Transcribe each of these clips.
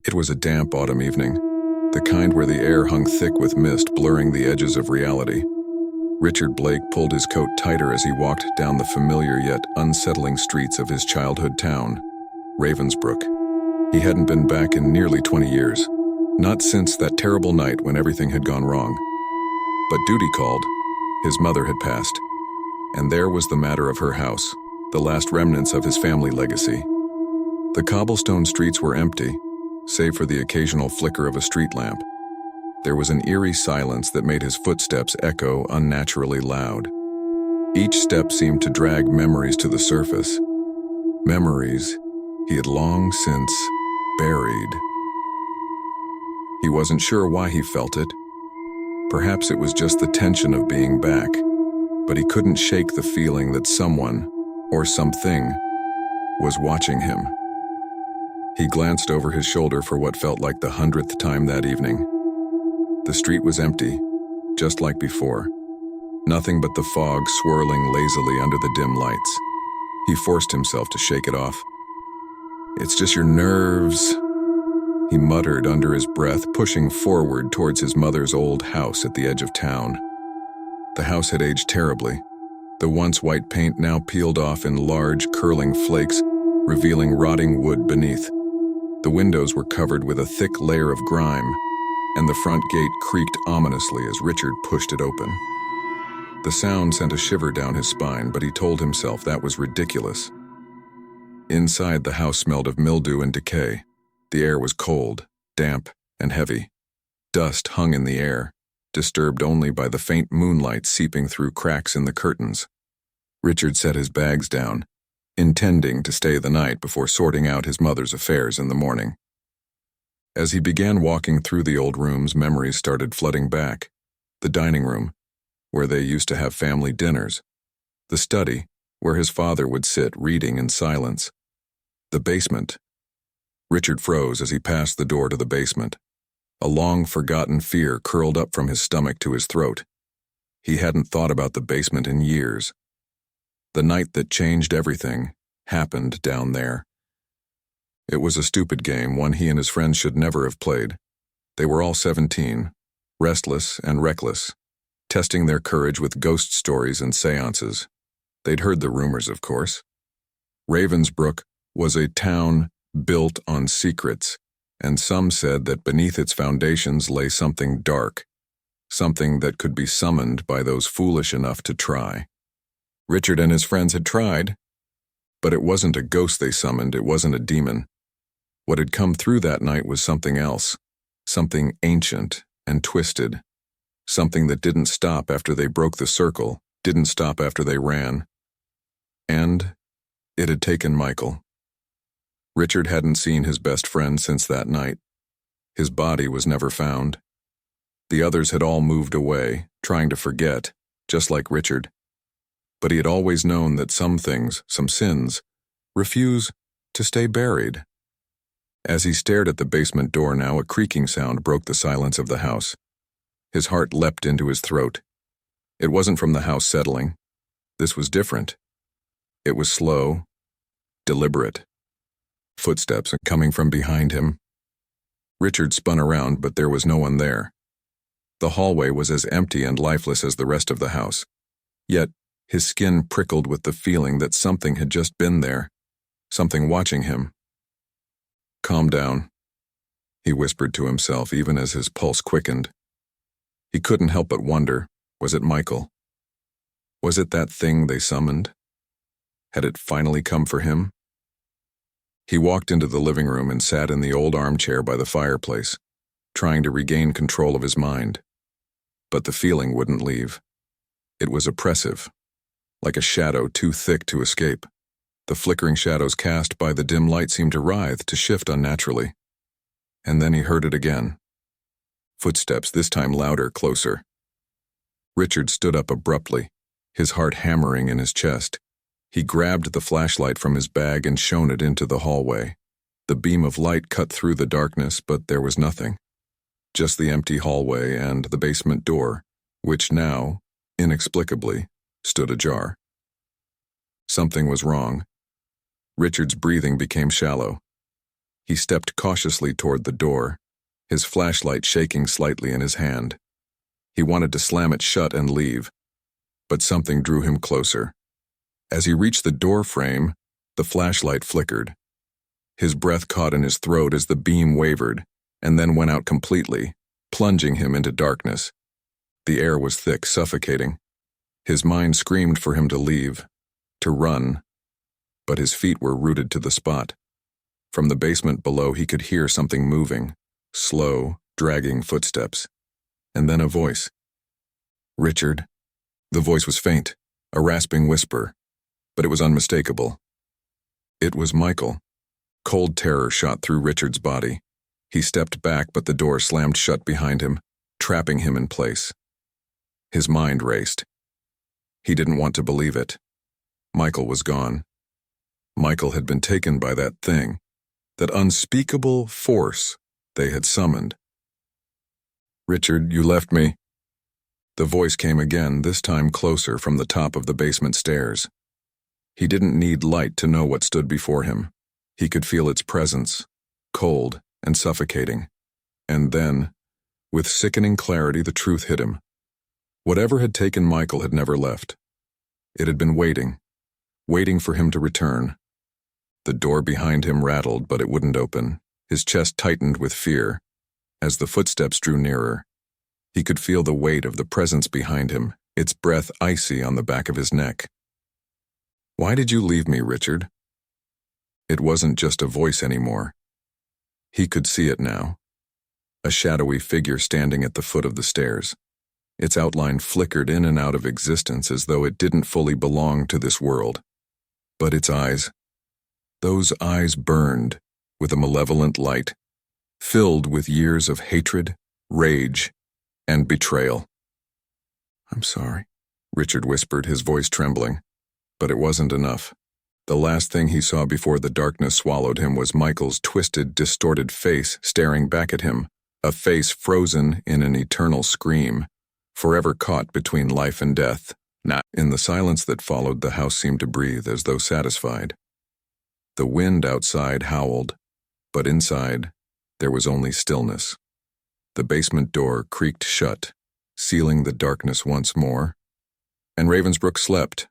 It was a damp autumn evening, the kind where the air hung thick with mist, blurring the edges of reality. Richard Blake pulled his coat tighter as he walked down the familiar yet unsettling streets of his childhood town, Ravensbrook. He hadn't been back in nearly 20 years, not since that terrible night when everything had gone wrong. But duty called. His mother had passed, and there was the matter of her house, the last remnants of his family legacy. The cobblestone streets were empty, save for the occasional flicker of a street lamp. There was an eerie silence that made his footsteps echo unnaturally loud. Each step seemed to drag memories to the surface. Memories he had long since buried. He wasn't sure why he felt it. Perhaps it was just the tension of being back, but he couldn't shake the feeling that someone, or something, was watching him. He glanced over his shoulder for what felt like the 100th time that evening. The street was empty, just like before. Nothing but the fog swirling lazily under the dim lights. He forced himself to shake it off. "It's just your nerves," he muttered under his breath, pushing forward towards his mother's old house at the edge of town. The house had aged terribly. The once white paint now peeled off in large, curling flakes, revealing rotting wood beneath. The windows were covered with a thick layer of grime, and the front gate creaked ominously as Richard pushed it open. The sound sent a shiver down his spine, but he told himself that was ridiculous. Inside, the house smelled of mildew and decay. The air was cold, damp, and heavy. Dust hung in the air, disturbed only by the faint moonlight seeping through cracks in the curtains. Richard set his bags down, intending to stay the night before sorting out his mother's affairs in the morning. As he began walking through the old rooms, memories started flooding back. The dining room, where they used to have family dinners. The study, where his father would sit reading in silence. The basement. Richard froze as he passed the door to the basement. A long-forgotten fear curled up from his stomach to his throat. He hadn't thought about the basement in years. The night that changed everything happened down there. It was a stupid game, one he and his friends should never have played. They were all 17, restless and reckless, testing their courage with ghost stories and seances. They'd heard the rumors, of course. Ravensbrook was a town built on secrets, and some said that beneath its foundations lay something dark, something that could be summoned by those foolish enough to try. Richard and his friends had tried, but it wasn't a ghost they summoned, it wasn't a demon. What had come through that night was something else, something ancient and twisted, something that didn't stop after they broke the circle, didn't stop after they ran. And it had taken Michael. Richard hadn't seen his best friend since that night. His body was never found. The others had all moved away, trying to forget, just like Richard. But he had always known that some things, some sins, refuse to stay buried. As he stared at the basement door now, a creaking sound broke the silence of the house. His heart leapt into his throat. It wasn't from the house settling. This was different. It was slow, deliberate. Footsteps coming from behind him. Richard spun around, but there was no one there. The hallway was as empty and lifeless as the rest of the house. Yet, his skin prickled with the feeling that something had just been there, something watching him. "Calm down," he whispered to himself, even as his pulse quickened. He couldn't help but wonder, was it Michael? Was it that thing they summoned? Had it finally come for him? He walked into the living room and sat in the old armchair by the fireplace, trying to regain control of his mind. But the feeling wouldn't leave. It was oppressive, like a shadow too thick to escape. The flickering shadows cast by the dim light seemed to writhe, to shift unnaturally. And then he heard it again. Footsteps, this time louder, closer. Richard stood up abruptly, his heart hammering in his chest. He grabbed the flashlight from his bag and shone it into the hallway. The beam of light cut through the darkness, but there was nothing. Just the empty hallway and the basement door, which now, inexplicably, stood ajar. Something was wrong. Richard's breathing became shallow. He stepped cautiously toward the door, his flashlight shaking slightly in his hand. He wanted to slam it shut and leave, but something drew him closer. As he reached the door frame, the flashlight flickered. His breath caught in his throat as the beam wavered, and then went out completely, plunging him into darkness. The air was thick, suffocating. His mind screamed for him to leave, to run, but his feet were rooted to the spot. From the basement below he could hear something moving, slow, dragging footsteps. And then a voice. "Richard." The voice was faint, a rasping whisper, but it was unmistakable. It was Michael. Cold terror shot through Richard's body. He stepped back, but the door slammed shut behind him, trapping him in place. His mind raced. He didn't want to believe it. Michael was gone. Michael had been taken by that thing, that unspeakable force they had summoned. "Richard, you left me." The voice came again, this time closer from the top of the basement stairs. He didn't need light to know what stood before him. He could feel its presence, cold and suffocating. And then, with sickening clarity, the truth hit him. Whatever had taken Michael had never left. It had been waiting for him to return. The door behind him rattled, but it wouldn't open. His chest tightened with fear. As the footsteps drew nearer, he could feel the weight of the presence behind him, its breath icy on the back of his neck. "Why did you leave me, Richard?" It wasn't just a voice anymore. He could see it now. A shadowy figure standing at the foot of the stairs. Its outline flickered in and out of existence as though it didn't fully belong to this world. But its eyes, those eyes burned with a malevolent light, filled with years of hatred, rage, and betrayal. "I'm sorry," Richard whispered, his voice trembling. But it wasn't enough. The last thing he saw before the darkness swallowed him was Michael's twisted, distorted face staring back at him, a face frozen in an eternal scream, forever caught between life and death. In the silence that followed, the house seemed to breathe as though satisfied. The wind outside howled, but inside, there was only stillness. The basement door creaked shut, sealing the darkness once more, and Ravensbrook slept,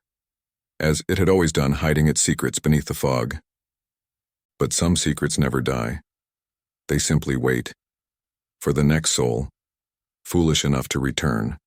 as it had always done, hiding its secrets beneath the fog. But some secrets never die. They simply wait for the next soul, foolish enough to return.